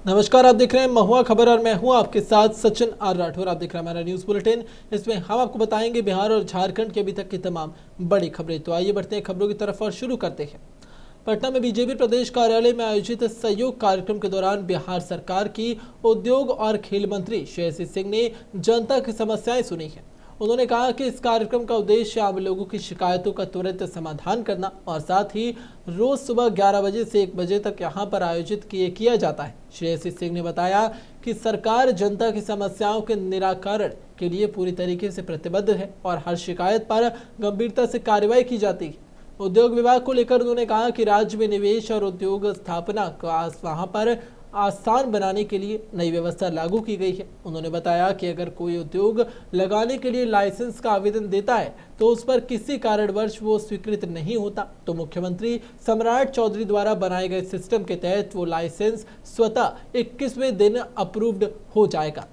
नमस्कार, आप देख रहे हैं महुआ खबर और मैं हूं आपके साथ सचिन आर राठौर। आप देख रहे हैं हमारा न्यूज़ बुलेटिन। इसमें हम आपको बताएंगे बिहार और झारखंड की अभी तक की तमाम बड़ी खबरें। तो आइए बढ़ते हैं खबरों की तरफ और शुरू करते हैं। पटना में बीजेपी प्रदेश कार्यालय में आयोजित सहयोग कार्यक्रम के दौरान बिहार सरकार की उद्योग और खेल मंत्री श्रेयसी सिंह ने जनता की समस्याएं सुनी हैं। उन्होंने कहा कि इस कार्यक्रम का उद्देश्य आम लोगों की शिकायतों का तुरंत समाधान करना और साथ ही रोज सुबह 11 बजे से 1 बजे तक यहां पर आयोजित किया जाता है। श्रेयसी सिंह ने बताया कि सरकार जनता की समस्याओं के निराकरण के लिए पूरी तरीके से प्रतिबद्ध है और हर शिकायत पर गंभीरता से कार्रवाई की जाती है। उद्योग विभाग को लेकर उन्होंने कहा कि राज्य में निवेश और उद्योग स्थापना का वहां पर आसान बनाने के लिए नई व्यवस्था लागू की गई है। उन्होंने बताया कि अगर कोई उद्योग लगाने के लिए लाइसेंस का आवेदन देता है तो उस पर किसी कारणवश वो स्वीकृत नहीं होता तो मुख्यमंत्री सम्राट चौधरी द्वारा बनाए गए सिस्टम के तहत वो लाइसेंस स्वतः 21वें दिन अप्रूव्ड हो जाएगा।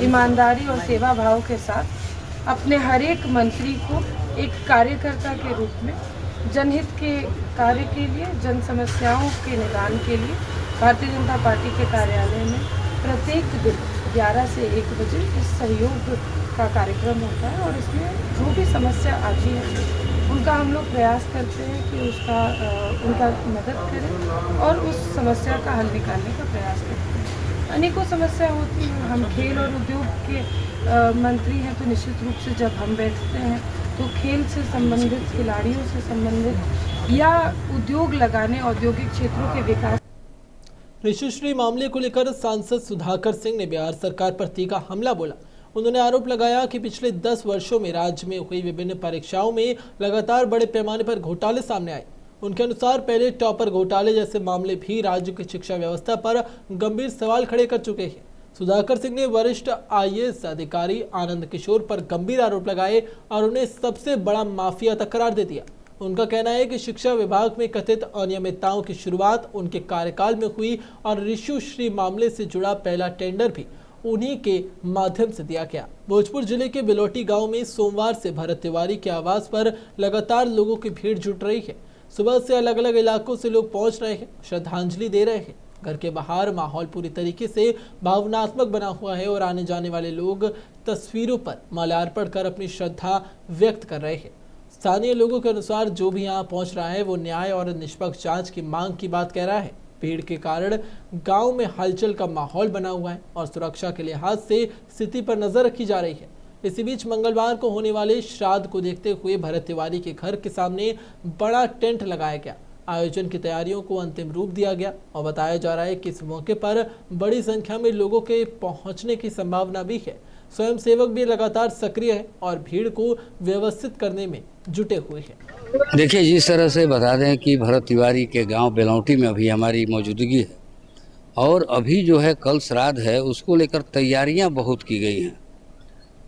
ईमानदारी और सेवा भाव के साथ अपने हर एक मंत्री को एक कार्यकर्ता के रूप में जनहित के कार्य के लिए, जन समस्याओं के निदान के लिए भारतीय जनता पार्टी के कार्यालय में प्रत्येक दिन 11 से 1 बजे इस सहयोग का कार्यक्रम होता है और इसमें जो भी समस्या आती है उनका हम लोग प्रयास करते हैं कि उनका मदद करें और उस समस्या का हल निकालने का प्रयास करते हैं। अनेकों समस्या होती हैं। हम खेल और उद्योग के मंत्री हैं तो निश्चित रूप से जब हम बैठते हैं तो खेल से संबंधित, खिलाड़ियों से संबंधित या उद्योग लगाने, औद्योगिक क्षेत्रों के विकास। ऋषिश्री मामले को लेकर सांसद सुधाकर सिंह ने बिहार सरकार पर तीखा हमला बोला। उन्होंने आरोप लगाया कि पिछले 10 वर्षों में राज्य में हुई विभिन्न परीक्षाओं में लगातार बड़े पैमाने पर घोटाले सामने आए। उनके अनुसार पहले टॉपर घोटाले जैसे मामले भी राज्य की शिक्षा व्यवस्था पर गंभीर सवाल खड़े कर चुके हैं। सुधाकर सिंह ने वरिष्ठ आईएएस अधिकारी आनंद किशोर पर गंभीर आरोप लगाए और उन्हें सबसे बड़ा माफिया तक करार दे दिया। उनका कहना है कि शिक्षा विभाग में कथित अनियमितताओं की शुरुआत उनके कार्यकाल में हुई और ऋषिश्री मामले से जुड़ा पहला टेंडर भी उन्हीं के माध्यम से दिया गया। भोजपुर जिले के बिलोटी गांव में सोमवार से भरत तिवारी के आवास पर लगातार लोगों की भीड़ जुट रही है। सुबह से अलग अलग इलाकों से लोग पहुंच रहे हैं, श्रद्धांजलि दे रहे हैं। घर के बाहर माहौल पूरी तरीके से भावनात्मक बना हुआ है और आने जाने वाले लोग तस्वीरों पर माल्यार्पण कर अपनी श्रद्धा व्यक्त कर रहे हैं। स्थानीय लोगों के अनुसार जो भी यहाँ पहुंच रहा है वो न्याय और निष्पक्ष जांच की मांग की बात कह रहा है। भीड़ के कारण गांव में हलचल का माहौल बना हुआ है और सुरक्षा के लिहाज से स्थिति पर नजर रखी जा रही है। इसी बीच मंगलवार को होने वाले श्राद्ध को देखते हुए भरत तिवारी के घर के सामने बड़ा टेंट लगाया गया। आयोजन की तैयारियों को अंतिम रूप दिया गया और बताया जा रहा है कि इस मौके पर बड़ी संख्या में लोगों के पहुंचने की संभावना भी है। स्वयंसेवक भी लगातार सक्रिय है और भीड़ को व्यवस्थित करने में जुटे हुए हैं। देखिए, जिस तरह से बता दें कि भरत तिवारी के गांव बेलौटी में अभी हमारी मौजूदगी है और अभी जो है कल श्राद्ध है, उसको लेकर तैयारियां बहुत की गई हैं।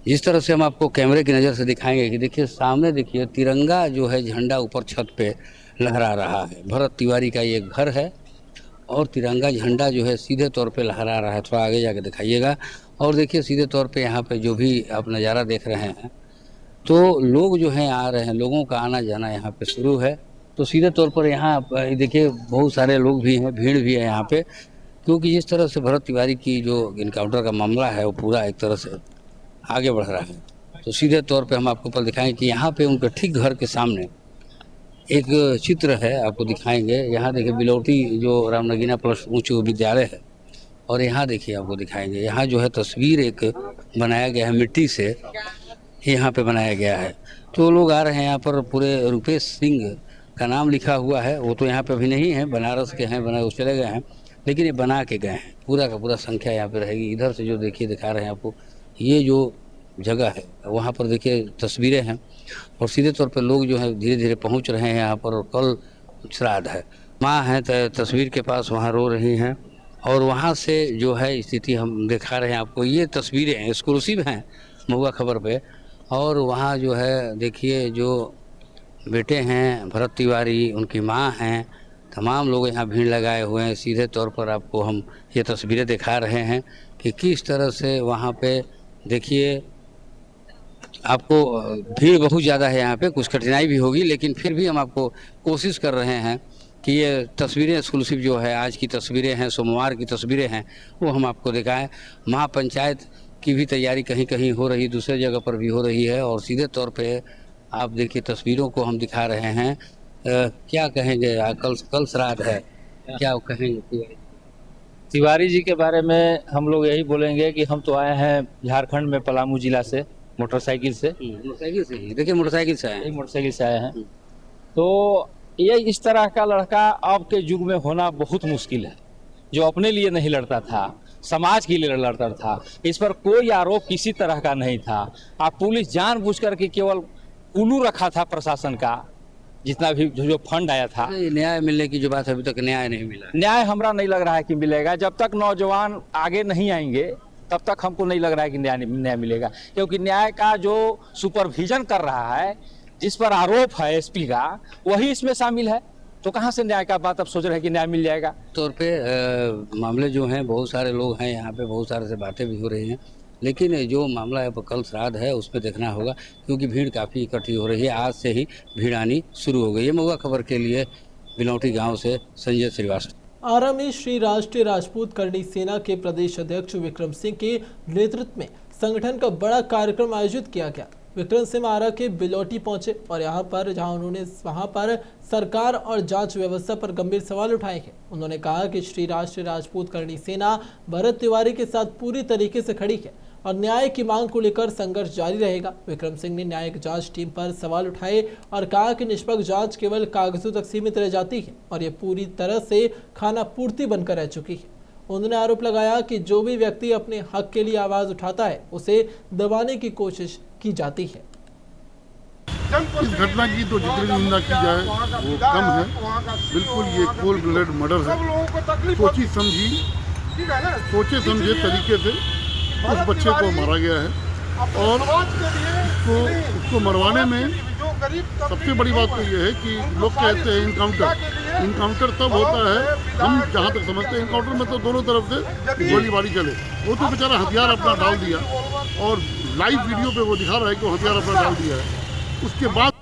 जिस तरह से हम आपको कैमरे की नज़र से दिखाएंगे कि देखिए सामने, देखिए तिरंगा जो है झंडा ऊपर छत पे लहरा रहा है। भरत तिवारी का ये घर है और तिरंगा झंडा जो है सीधे तौर पे लहरा रहा है। थोड़ा आगे जाके दिखाइएगा और देखिए सीधे तौर पे यहाँ पे जो भी आप नज़ारा देख रहे हैं तो लोग जो हैं आ रहे हैं, लोगों का आना जाना यहाँ पे शुरू है। तो सीधे तौर पर यहाँ देखिए बहुत सारे लोग भी हैं, भीड़ भी है यहाँ पे, क्योंकि जिस तरह से भरत तिवारी की जो इनकाउंटर का मामला है वो पूरा एक तरह से आगे बढ़ रहा है। तो सीधे तौर पे हम आपको कल दिखाएंगे कि यहाँ पे उनके ठीक घर के सामने एक चित्र है, आपको दिखाएंगे। यहाँ देखिए बिलौटी जो रामनगीना प्लस उच्च विद्यालय है और यहाँ देखिए आपको दिखाएंगे, यहाँ जो है तस्वीर एक बनाया गया है मिट्टी से, यहाँ पे बनाया गया है। तो लोग आ रहे हैं यहाँ पर। पूरे रुपेश सिंह का नाम लिखा हुआ है। वो तो यहाँ पे अभी नहीं है, बनारस के हैं, बनारस चले गए हैं, लेकिन ये बना के गए हैं। पूरा का पूरा संख्या यहाँ पे रहेगी। इधर से जो देखिए दिखा रहे हैं आपको, ये जो जगह है वहाँ पर देखिए तस्वीरें हैं और सीधे तौर पर लोग जो है धीरे धीरे पहुँच रहे हैं यहाँ पर। और कल श्राद्ध है। माँ हैं तस्वीर के पास, वहाँ रो रही हैं और वहाँ से जो है स्थिति हम दिखा रहे हैं आपको। ये तस्वीरें एक्सक्लूसिव हैं महुआ खबर पे। और वहाँ जो है देखिए जो बेटे हैं भरत तिवारी, उनकी माँ हैं, तमाम लोग यहाँ भीड़ लगाए हुए हैं। सीधे तौर पर आपको हम ये तस्वीरें दिखा रहे हैं कि किस तरह से वहाँ पे देखिए आपको भीड़ बहुत ज़्यादा है यहाँ पे। कुछ कठिनाई भी होगी लेकिन फिर भी हम आपको कोशिश कर रहे हैं कि ये तस्वीरें एक्सक्लूसिव जो है, आज की तस्वीरें हैं, सोमवार की तस्वीरें हैं, वो हम आपको दिखाएं। महापंचायत की भी तैयारी कहीं कहीं हो रही, दूसरे जगह पर भी हो रही है, और सीधे तौर पे आप देखिए तस्वीरों को हम दिखा रहे हैं। क्या कहेंगे, कल श्राद्ध है, क्या कहेंगे? तिवारी जी के बारे में हम लोग यही बोलेंगे कि हम तो आए हैं झारखंड में पलामू जिला से मोटरसाइकिल से। मोटरसाइकिल से ही देखिए, मोटरसाइकिल से आए हैं। मोटरसाइकिल से आए हैं। तो ये इस तरह का लड़का अब के युग में होना बहुत मुश्किल है, जो अपने लिए नहीं लड़ता था, समाज के लिए लड़ता था। इस पर कोई आरोप किसी तरह का नहीं था। आप पुलिस जानबूझ करके केवल उल्लू रखा था प्रशासन का, जितना भी जो फंड आया था। न्याय मिलने की जो बात है, अभी तक न्याय नहीं मिला। न्याय हमरा नहीं लग रहा है कि मिलेगा। जब तक नौजवान आगे नहीं आएंगे तब तक हमको नहीं लग रहा है कि न्याय मिलेगा, क्योंकि न्याय का जो सुपरविजन कर रहा है, जिस पर आरोप है एसपी का, वही इसमें शामिल है। तो कहाँ से न्याय का बात अब सोच रहे हैं कि न्याय मिल जाएगा? तौर पे मामले जो हैं, बहुत सारे लोग हैं यहाँ पे, बहुत सारे से बातें भी हो रही हैं, लेकिन जो मामला है कल श्राद्ध है उस पर देखना होगा, क्योंकि भीड़ काफ़ी इकट्ठी हो रही है। आज से ही भीड़ आनी शुरू हो गई है। महुआ खबर के लिए बिलौटी गांव से संजय श्रीवास्तव। आरा में श्री राष्ट्रीय राजपूत करणी सेना के प्रदेश अध्यक्ष विक्रम सिंह के नेतृत्व में संगठन का बड़ा कार्यक्रम आयोजित किया गया। विक्रम सिंह आरा के बिलौटी पहुंचे और जहां उन्होंने वहां पर सरकार और जांच व्यवस्था पर गंभीर सवाल उठाए हैं। उन्होंने कहा कि श्री राष्ट्रीय राजपूत करणी सेना भरत तिवारी के साथ पूरी तरीके से खड़ी है और न्याय की मांग को लेकर संघर्ष जारी रहेगा। विक्रम सिंह ने न्यायिक जांच टीम पर सवाल उठाए और कहा कि निष्पक्ष जांच केवल कागजों तक सीमित रह जाती है और ये पूरी तरह से खाना पूर्ति बनकर रह चुकी है। उन्होंने आरोप लगाया कि जो भी व्यक्ति अपने हक के लिए आवाज उठाता है, उसे दबाने की कोशिश की जाती है। इस घटना की तो जितनी निंदा की जाए वो कम है। बिल्कुल ये कोल्ड ब्लड मर्डर है। सोचे समझे तरीके से उस बच्चे को मारा गया है, और उसको मरवाने में सबसे बड़ी बात तो ये है कि लोग कहते हैं इनकाउंटर तब होता है, हम जहाँ तक समझते हैं इनकाउंटर में तो दोनों तरफ से गोलीबारी चले। वो तो बेचारा हथियार अपना डाल दिया, और लाइव वीडियो पे वो दिखा रहा है कि वो हथियार अपना डाल दिया है। उसके बाद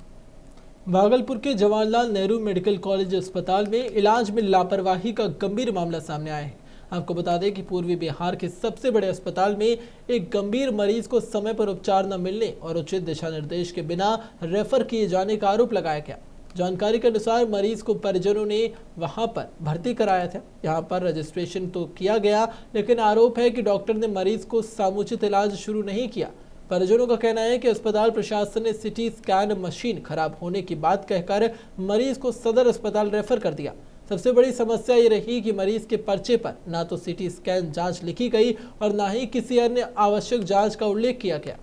भागलपुर के जवाहरलाल नेहरू मेडिकल कॉलेज अस्पताल में इलाज में लापरवाही का गंभीर मामला सामने आया है। आपको बता दें कि पूर्वी बिहार के सबसे बड़े अस्पताल में एक गंभीर मरीज को समय पर उपचार न मिलने और उचित दिशा निर्देश के बिना रेफर किए जाने का आरोप लगाया गया। जानकारी के अनुसार मरीज को परिजनों ने वहां पर भर्ती कराया था। यहां पर रजिस्ट्रेशन तो किया गया, लेकिन आरोप है कि डॉक्टर ने मरीज को समुचित इलाज शुरू नहीं किया। परिजनों का कहना है कि अस्पताल प्रशासन ने सिटी स्कैन मशीन खराब होने की बात कहकर मरीज को सदर अस्पताल रेफर कर दिया। सबसे बड़ी समस्या ये रही कि मरीज के पर्चे पर ना तो सिटी स्कैन जांच लिखी गई और ना ही किसी अन्य आवश्यक जांच का उल्लेख किया गया।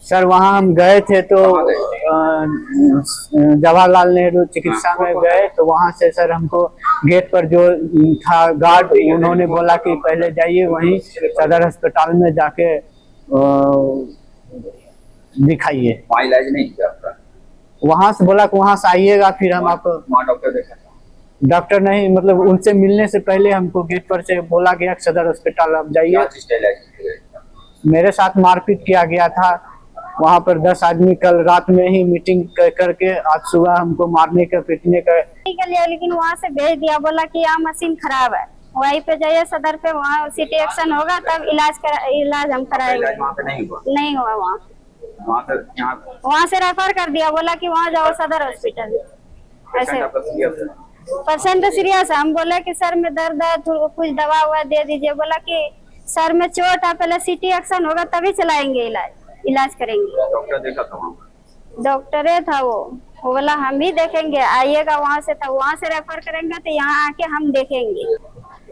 सर वहाँ हम गए थे तो जवाहरलाल नेहरू चिकित्सा में गए, तो वहाँ से सर हमको गेट पर जो था गार्ड, उन्होंने बोला कि पहले जाइए वहीं सदर अस्पताल में जाके दिखाइए। वहाँ इलाज नहीं किया आपका? वहाँ से बोला कि वहाँ से आइएगा, फिर हम आपको। वहाँ डॉक्टर देखा था? डॉक्टर नहीं, मतलब उनसे मिलने से पहले हमको गेट पर से बोला गया सदर अस्पताल आप जाइए। मेरे साथ मारपीट किया गया था वहाँ पर। 10 आदमी कल रात में ही मीटिंग करके आज सुबह हमको मारने का पीटने का लेकिन वहाँ से भेज दिया, बोला कि यहाँ मशीन खराब है, वहीं पे जाइए सदर पे, वहाँ सिटी एक्शन होगा तब इलाज हम कराएंगे। नहीं हुआ वहाँ से रेफर कर दिया, बोला कि वहाँ जाओ सदर हॉस्पिटल। ऐसे पेशेंट सीरियस है। हम बोले कि सर में दर्द है, कुछ दवा हुआ दे दीजिए। बोला कि सर में चोट है, पहले सिटी एक्शन होगा तभी चलाएंगे इलाज करेंगे। डॉक्टर देखा था वहाँ? डॉक्टरे था वो बोला हम ही देखेंगे, आइएगा वहाँ से, तब वहाँ से रेफर करेंगे तो यहाँ आके हम देखेंगे।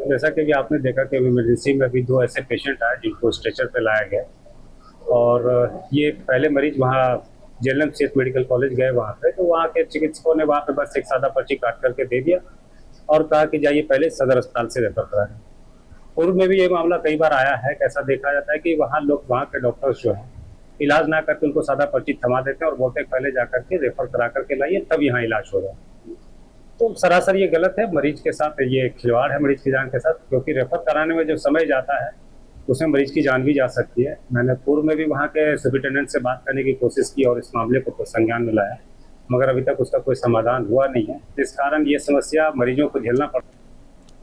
जैसा कि आपने देखा कि इमरजेंसी में भी 2 ऐसे पेशेंट आए जिनको स्ट्रेचर पे लाया गया, और ये पहले मरीज वहाँ जेएलएम मेडिकल कॉलेज गए वहाँ पे, तो वहाँ के चिकित्सकों ने वहाँ पे बस एक सादा पर्ची काट करके दे दिया और कहा कि जाइए पहले सदर अस्पताल से रेफर कराएं। पूर्व में भी ये मामला कई बार आया है। कैसा देखा जाता है कि वहाँ के डॉक्टर्स जो है इलाज ना करके उनको सादा पर्ची थमा देते हैं और बोलते हैं पहले जा करके रेफर करा करके लाइए तब यहाँ इलाज होगा। तो सरासर ये गलत है। मरीज के साथ ये खिलवाड़ है, मरीज की जान के साथ, क्योंकि रेफर कराने में जो समय जाता है उसमें मरीज की जान भी जा सकती है। मैंने पूर्व में भी वहाँ के सुपरिटेंडेंट से बात करने की कोशिश की और इस मामले को तो संज्ञान में लाया, मगर अभी तक उसका कोई समाधान हुआ नहीं है, इस कारण ये समस्या मरीजों को झेलना पड़ता है।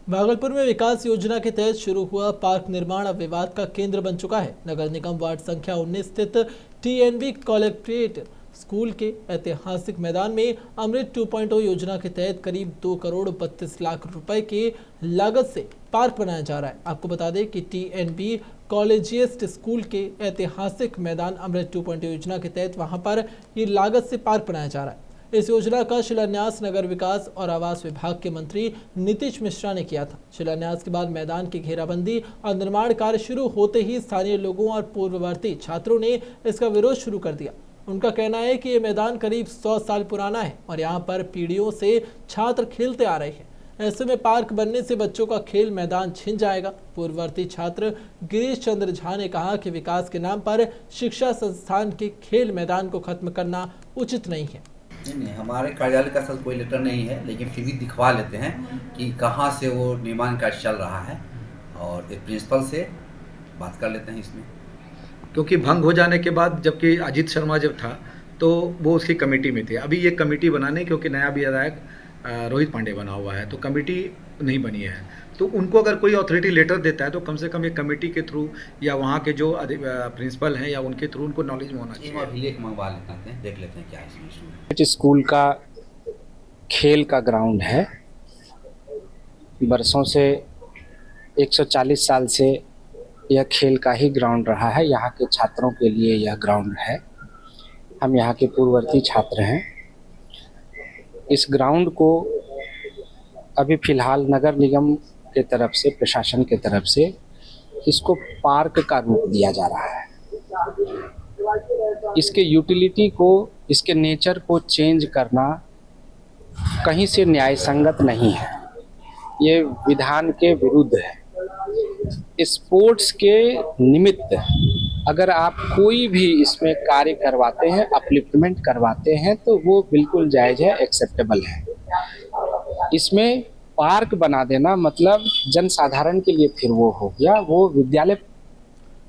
भागलपुर में विकास योजना के तहत शुरू हुआ पार्क निर्माण अब विवाद का केंद्र बन चुका है। नगर निगम वार्ड संख्या 19 स्थित TNB कलेक्ट्रेट स्कूल के ऐतिहासिक मैदान में अमृत 2.0 योजना के तहत करीब 2 करोड़ 32 लाख रुपए के लागत से पार्क बनाया जा रहा है। आपको बता दें कि TNB कॉलेजियस्ट स्कूल के ऐतिहासिक मैदान अमृत 2.0 योजना के तहत वहां पर ये लागत से पार्क बनाया जा रहा है। इस योजना का शिलान्यास नगर विकास और आवास विभाग के मंत्री नीतीश मिश्रा ने किया था। शिलान्यास के बाद मैदान की घेराबंदी और निर्माण कार्य शुरू होते ही स्थानीय लोगों और पूर्ववर्ती छात्रों ने इसका विरोध शुरू कर दिया। उनका कहना है कि ये मैदान करीब 100 साल पुराना है और यहाँ पर पीढ़ियों से छात्र खेलते आ रहे हैं। ऐसे में पार्क बनने से बच्चों का खेल मैदान छिन जाएगा। पूर्ववर्ती छात्र गिरीश चंद्र झा ने कहा कि विकास के नाम पर शिक्षा संस्थान के खेल मैदान को खत्म करना उचित नहीं है। नहीं, हमारे कार्यालय का सर कोई लेटर नहीं है, लेकिन फिर भी दिखवा लेते हैं कि कहाँ से वो निर्माण कार्य चल रहा है और एक प्रिंसिपल से बात कर लेते हैं इसमें। क्योंकि भंग हो जाने के बाद, जबकि अजीत शर्मा जब था तो वो उसकी कमेटी में थे। अभी ये कमेटी बनाने, क्योंकि नया विधायक रोहित पांडे बना हुआ है तो कमेटी नहीं बनी है, तो उनको अगर कोई अथॉरिटी लेटर देता है तो कम से कम एक कमेटी के थ्रू या वहाँ के जो प्रिंसिपल हैं या उनके थ्रू उनको नॉलेज में होना चाहिए। लेख मंगवा लेते हैं, देख लेते हैं क्या है। स्कूल का खेल का ग्राउंड है, बरसों से 140 साल से यह खेल का ही ग्राउंड रहा है। यहाँ के छात्रों के लिए यह ग्राउंड है। हम यहाँ के पूर्ववर्ती छात्र हैं। इस ग्राउंड को अभी फिलहाल नगर निगम के तरफ से, प्रशासन के तरफ से इसको पार्क का रूप दिया जा रहा है। इसके यूटिलिटी को, इसके नेचर को चेंज करना कहीं से न्याय संगत नहीं है, ये विधान के विरुद्ध है। स्पोर्ट्स के निमित्त अगर आप कोई भी इसमें कार्य करवाते हैं, अपलिफ्टमेंट करवाते हैं, तो वो बिल्कुल जायज़ है, एक्सेप्टेबल है। इसमें पार्क बना देना मतलब जनसाधारण के लिए फिर वो हो गया, वो विद्यालय।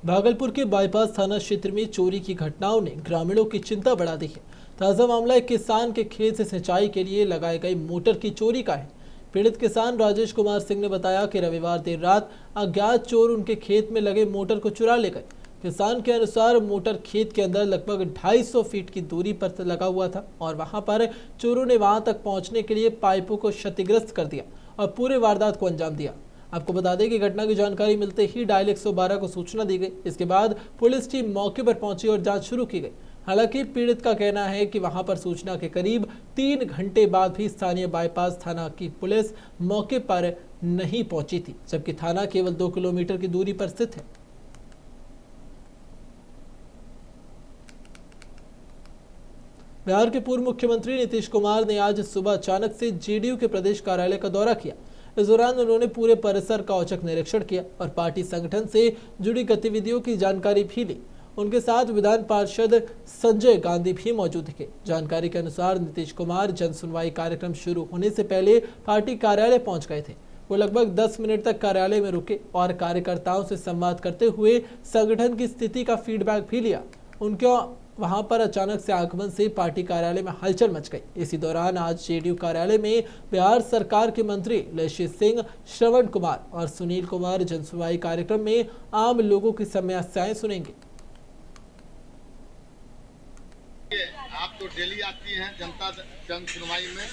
भागलपुर के बाईपास थाना क्षेत्र में चोरी की घटनाओं ने ग्रामीणों की चिंता बढ़ा दी है। ताज़ा मामला एक किसान के खेत से सिंचाई के लिए लगाए गए मोटर की चोरी का है। पीड़ित किसान राजेश कुमार सिंह ने बताया कि रविवार देर रात अज्ञात चोर उनके खेत में लगे मोटर को चुरा ले गए। किसान के अनुसार मोटर खेत के अंदर लगभग 250 फीट की दूरी पर लगा हुआ था और वहां पर चोरों ने वहां तक पहुंचने के लिए पाइपों को क्षतिग्रस्त कर दिया और पूरे वारदात को अंजाम दिया। आपको बता दें कि घटना की जानकारी मिलते ही डायल 112 को सूचना दी गई। इसके बाद पुलिस टीम मौके पर पहुंची और जांच शुरू की गई। हालांकि पीड़ित का कहना है कि वहां पर सूचना के करीब 3 घंटे बाद भी स्थानीय बाईपास थाना की पुलिस मौके पर नहीं पहुंची थी, जबकि थाना केवल 2 किलोमीटर की दूरी पर स्थित है। बिहार के पूर्व मुख्यमंत्री नीतीश कुमार ने आज सुबह अचानक से JDU के प्रदेश कार्यालय का दौरा किया। इस दौरान उन्होंने पूरे परिसर का औचक निरीक्षण किया और पार्टी संगठन से जुड़ी गतिविधियों की जानकारी भी ली। उनके साथ विधान पार्षद संजय गांधी भी मौजूद थे। जानकारी के अनुसार नीतीश कुमार जन सुनवाई कार्यक्रम शुरू होने से पहले पार्टी कार्यालय पहुंच गए थे। वो लगभग 10 मिनट तक कार्यालय में रुके और कार्यकर्ताओं से संवाद करते हुए संगठन की स्थिति का फीडबैक भी लिया। उनके वहां पर अचानक से आगमन से पार्टी कार्यालय में हलचल मच गई। इसी दौरान आज JDU कार्यालय में बिहार सरकार के मंत्री लेशी सिंह, श्रवण कुमार और सुनील कुमार जन सुनवाई कार्यक्रम में आम लोगों की समस्याएं सुनेंगे। आप तो डेली आती हैं जनता जन सुनवाई में,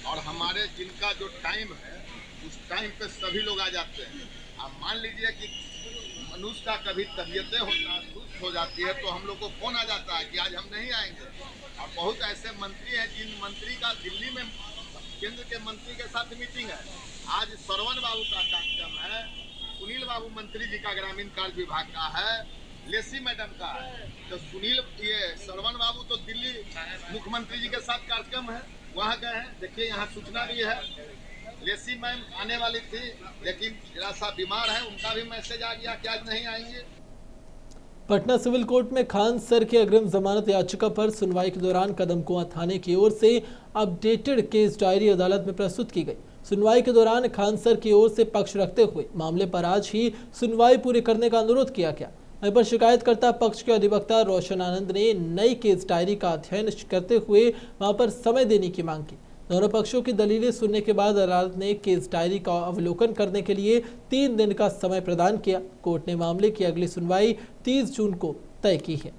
और हमारे जिनका जो टाइम है उस टाइम पे सभी लोग आ जाते हैं। आप मान लीजिए कि मनुष्य का कभी तबीयतें सुस्त हो जाती है तो हम लोग को फोन आ जाता है कि आज हम नहीं आएंगे। और बहुत ऐसे मंत्री हैं जिन मंत्री का दिल्ली में केंद्र के मंत्री के साथ मीटिंग है। आज श्रवण बाबू का कार्यक्रम है, सुनील बाबू मंत्री जी का ग्रामीण कार्य विभाग का है, लेसी मैडम का है। तो श्रवण बाबू तो दिल्ली मुख्यमंत्री जी के साथ कार्यक्रम है, वहाँ गए हैं। देखिए यहाँ सूचना भी है, लेसी मैम आने वाली थी लेकिन जरा सा बीमार है, उनका भी मैसेज आ गया कि आज नहीं आएंगे। पटना सिविल कोर्ट में खान सर की अग्रिम जमानत याचिका पर सुनवाई के दौरान कदमकुआं थाने की ओर से अपडेटेड केस डायरी अदालत में प्रस्तुत की गई। सुनवाई के दौरान खान सर की ओर से पक्ष रखते हुए मामले पर आज ही सुनवाई पूरी करने का अनुरोध किया गया। वहीं पर शिकायतकर्ता पक्ष के अधिवक्ता रोशन आनंद ने नई केस डायरी का अध्ययन करते हुए वहां पर समय देने की मांग की। दोनों पक्षों की दलीलें सुनने के बाद अदालत ने केस डायरी का अवलोकन करने के लिए 3 दिन का समय प्रदान किया। कोर्ट ने मामले की अगली सुनवाई 30 जून को तय की है।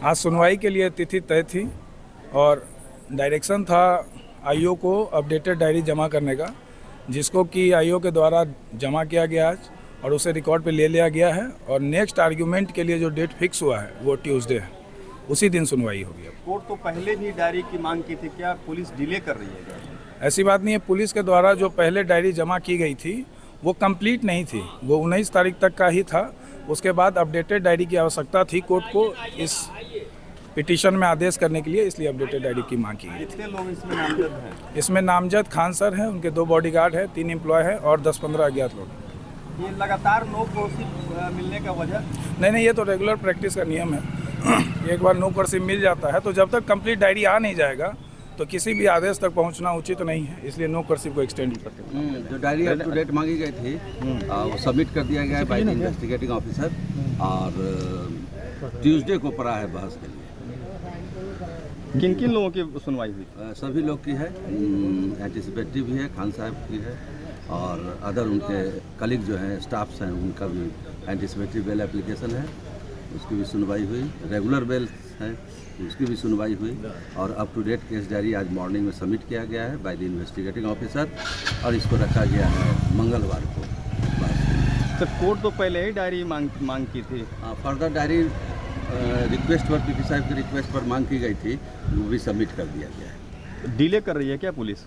आज सुनवाई के लिए तिथि तय थी और डायरेक्शन था आईओ को अपडेटेड डायरी जमा करने का, जिसको कि आईओ के द्वारा जमा किया गया आज और उसे रिकॉर्ड पे ले लिया गया है। और नेक्स्ट आर्ग्यूमेंट के लिए जो डेट फिक्स हुआ है वो ट्यूसडे है, उसी दिन सुनवाई होगी। कोर्ट तो पहले भी डायरी की मांग की थी, क्या पुलिस डिले कर रही है? ऐसी बात नहीं है। पुलिस के द्वारा जो पहले डायरी जमा की गई थी वो कंप्लीट नहीं थी, वो 19 तारीख तक का ही था। उसके बाद अपडेटेड डायरी की आवश्यकता थी कोर्ट को इस पिटीशन में आदेश करने के लिए, इसलिए अपडेटेड डायरी की मांग की गई। कितने लोग इसमें नामजद हैं? इसमें नामजद खान सर हैं, उनके 2 बॉडीगार्ड हैं, 3 एम्प्लॉय हैं और 10-15 अज्ञात लोग। ये लगातार नो कोर्सिव मिलने का वजह? नहीं, ये तो रेगुलर प्रैक्टिस का नियम है। एक बार नो कोर्सिव मिल जाता है तो जब तक कंप्लीट डायरी आ नहीं जाएगा तो किसी भी आदेश तक पहुंचना उचित नहीं है, इसलिए नो कोर्सिव को एक्सटेंड करते हैं। जो डायरी अप टू डेट मांगी गई थी वो सबमिट कर दिया गया है बाय द इन्वेस्टिगेटिंग ऑफिसर और ट्यूसडे को पड़ा है बहस के लिए। किन किन लोगों की सुनवाई हुई? सभी लोग की है, एंटिसिपेटरी भी है, खान साहब की है और अदर उनके कलीग जो हैं स्टाफ्स हैं उनका भी एंटिसिपेटरी बेल एप्लीकेशन है, उसकी भी सुनवाई हुई। रेगुलर बेल है, उसकी भी सुनवाई हुई और up to date case diary आज मॉर्निंग में सबमिट किया गया है बाय द इन्वेस्टिगेटिंग ऑफिसर और इसको रखा गया है मंगलवार को। तो कोर्ट तो पहले ही डायरी मांग की थी। फर्दर डायरी रिक्वेस्ट पर पीपी साहब की रिक्वेस्ट पर मांग की गई थी, वो भी सबमिट कर दिया गया है। डिले कर रही है क्या पुलिस?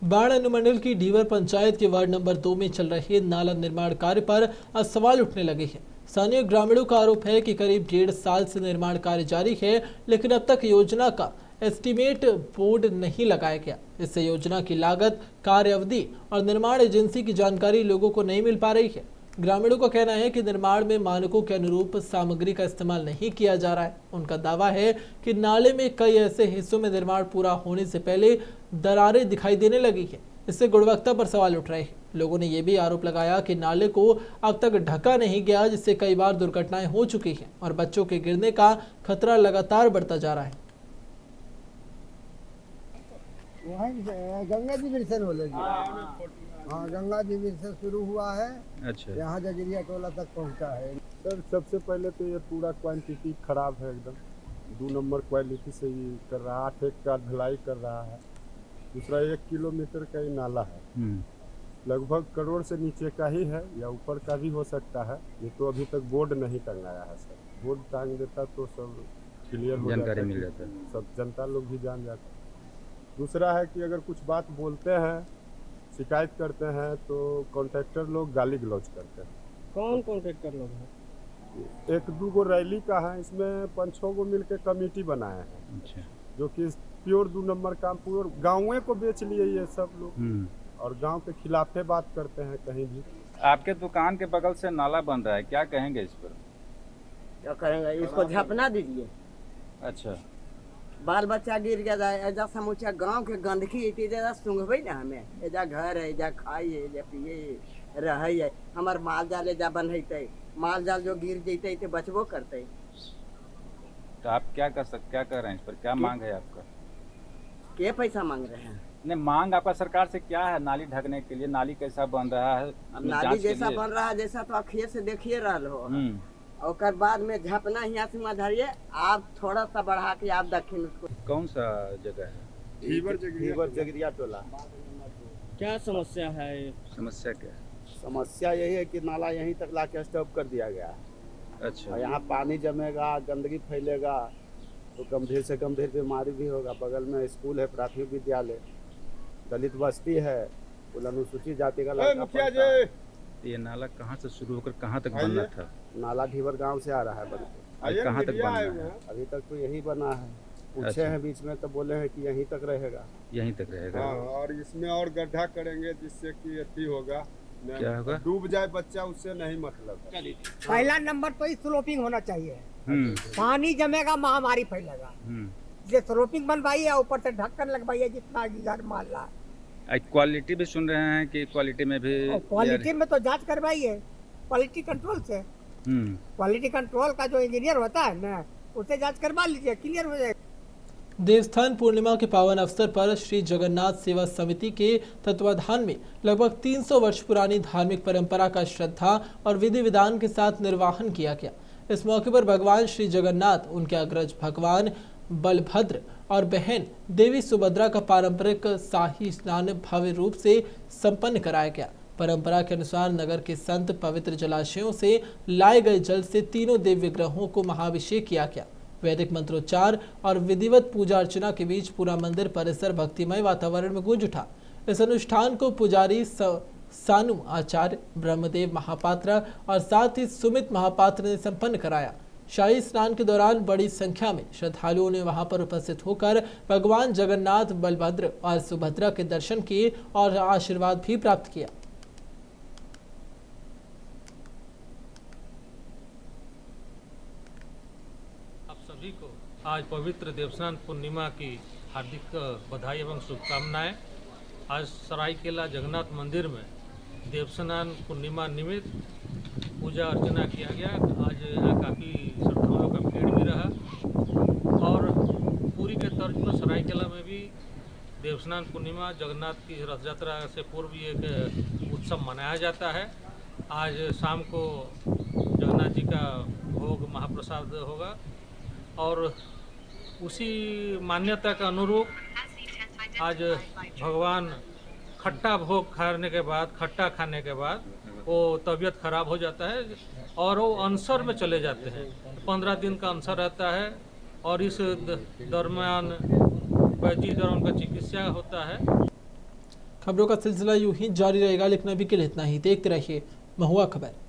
बाढ़ अनुमंडल की ढीवर पंचायत के वार्ड नंबर 2 में चल रहे नाला निर्माण कार्य पर अब सवाल उठने लगे हैं। स्थानीय ग्रामीणों का आरोप है कि करीब 1.5 साल से निर्माण कार्य जारी है, लेकिन अब तक योजना का एस्टीमेट बोर्ड नहीं लगाया गया। इससे योजना की लागत, कार्य अवधि और निर्माण एजेंसी की जानकारी लोगों को नहीं मिल पा रही है। ग्रामीणों का कहना है कि निर्माण में मानकों के अनुरूप सामग्री का इस्तेमाल नहीं किया जा रहा है। उनका दावा है कि नाले में कई ऐसे हिस्सों में निर्माण पूरा होने से पहले दरारें दिखाई देने लगी है। इससे गुणवत्ता पर सवाल उठ रहे हैं। लोगों ने यह भी आरोप लगाया कि नाले को अब तक ढका नहीं गया, जिससे कई बार दुर्घटनाएं हो चुकी हैं और बच्चों के गिरने का खतरा लगातार बढ़ता जा रहा है। गंगा जी ब्रिज हो लगी। हाँ, गंगा जी ब्रिज से शुरू हुआ है। अच्छा, यहाँ जजरिया टोला तक पहुँचा है। सर सबसे पहले तो ये पूरा क्वांटिटी खराब है एकदम, 2 नंबर क्वालिटी से ही कर रहा है। 8 एक का ढलाई कर रहा है। दूसरा 1 किलोमीटर का ही नाला है, लगभग करोड़ से नीचे का ही है या ऊपर का भी हो सकता है। ये तो अभी तक बोर्ड नहीं टंगाया है सर। बोर्ड टांग देता तो सब क्लियर हो जानकारी मिल जाता है, सब जनता लोग भी जान जाता है। दूसरा है कि अगर कुछ बात बोलते हैं, शिकायत करते हैं तो कॉन्ट्रैक्टर लोग गाली गलौज करते हैं। कौन कॉन्ट्रैक्टर लोग हैं? 1-2 गो रैली का है, इसमें 5-6 गो मिलकर कमेटी बनाए हैं। अच्छा, जो कि प्योर 2 नंबर काम पूरे गाँव को बेच लिए ये सब लोग और गांव के खिलाफे बात करते हैं कहीं भी। आपके दुकान के बगल से नाला बन रहा है, क्या कहेंगे इस पर? क्या करेंगे, इसको झपना दीजिए। अच्छा, बाल बच्चा गिर गया, एजा समूचा गांव के गंदगी सूंघबे ना हमें। एजा घर है, एजा खाई है, एजा पिए रहे है। हमार माल जाल एजा बनते, माल जाल जो गिर जैते तो बचबो करते। तो आप क्या कर रहे हैं इस पर? क्या मांग है आपका? के पैसा मांग रहे हैं? नहीं, मांग आपका सरकार से क्या है? नाली ढकने के लिए नाली कैसा बन रहा है? नाली जैसा बन रहा है, जैसा तो आँखिए से देखिए रहा हो। और बाद में झपना यहाँ से धरिए, आप थोड़ा सा बढ़ा के आप दक्षिण उसको। कौन सा जगह है? ढीवर जगरिया टोला। क्या समस्या है? समस्या क्या है? समस्या यही है कि नाला यहीं तक लाके स्टॉप कर दिया गया। अच्छा, और यहाँ पानी जमेगा, गंदगी फैलेगा तो गंभीर से गंभीर बीमारी भी होगा। बगल में स्कूल है, प्राथमिक विद्यालय, दलित बस्ती है, अनुसूचित जाति का लड़का पढ़ता है। ये नाला कहाँ से शुरू होकर कहाँ तक बनना था? नाला ढीवर गांव से आ रहा है बनके। कहाँ तक बना है? अभी तक तो यही बना है। पूछे हैं बीच में तो बोले हैं कि यहीं तक रहेगा। यहीं तक रहेगा। हाँ, और इसमें और गड्ढा करेंगे जिससे कि अति होगा, क्या होगा? डूब जाए बच्चा, उससे नहीं मतलब। पहला नंबर तो स्लोपिंग होना चाहिए। पानी जमेगा, महामारी फैलेगा। ये स्लोपिंग बनवाइए, ऊपर से ढक्कन लगवाइए, जितना घर माल रहा। क्वालिटी भी सुन रहे हैं कि क्वालिटी में भी, क्वालिटी में तो जांच करवाइए। क्वालिटी कंट्रोल से। क्वालिटी कंट्रोल का जो इंजीनियर होता है ना, उससे जांच करवा लीजिए, क्लियर हो जाएगा। देवस्थान पूर्णिमा के पावन अवसर पर श्री जगन्नाथ सेवा समिति के तत्वाधान में लगभग 300 वर्ष पुरानी धार्मिक परंपरा का श्रद्धा और विधि विधान के साथ निर्वाहन किया गया। इस मौके पर भगवान श्री जगन्नाथ, उनके अग्रज भगवान बलभद्र और बहन देवी सुभद्रा का पारंपरिक शाही स्नान भव्य रूप से संपन्न कराया गया। परंपरा के अनुसार नगर के संत पवित्र जलाशयों से लाए गए जल से तीनों देव विग्रहों को महाभिषेक किया गया। वैदिक मंत्रोच्चार और विधिवत पूजा अर्चना के बीच पूरा मंदिर परिसर भक्तिमय वातावरण में गूंज उठा। इस अनुष्ठान को पुजारी सानु आचार्य, ब्रह्मदेव महापात्र और साथ ही सुमित महापात्र ने संपन्न कराया। शाही स्नान के दौरान बड़ी संख्या में श्रद्धालुओं ने वहां पर उपस्थित होकर भगवान जगन्नाथ, बलभद्र और सुभद्रा के दर्शन किए और आशीर्वाद भी प्राप्त किया। सभी को आज पवित्र देवस्थान पूर्णिमा की हार्दिक बधाई एवं शुभकामनाएं। आज सरायकेला जगन्नाथ मंदिर में देवस्थान पूर्णिमा निमित्त पूजा अर्चना किया गया। आज यहाँ काफ़ी श्रद्धालुओं का भीड़ भी रहा और पूरी के तर्ज पर सरायकेला में भी देवस्थान पूर्णिमा जगन्नाथ की रथ यात्रा से पूर्व एक उत्सव मनाया जाता है। आज शाम को जगन्नाथ जी का भोग महाप्रसाद होगा और उसी मान्यता के अनुरूप आज भगवान खट्टा भोग खाने के बाद, खट्टा खाने के बाद वो तबीयत खराब हो जाता है और वो अनसर में चले जाते हैं। 15 दिन का अनसर रहता है और इस दरमियान वैदिक द्वारा उनका चिकित्सा होता है। खबरों का सिलसिला यूं ही जारी रहेगा, लेकिन अभी के लिए इतना ही। देखते रहिए महुआ खबर।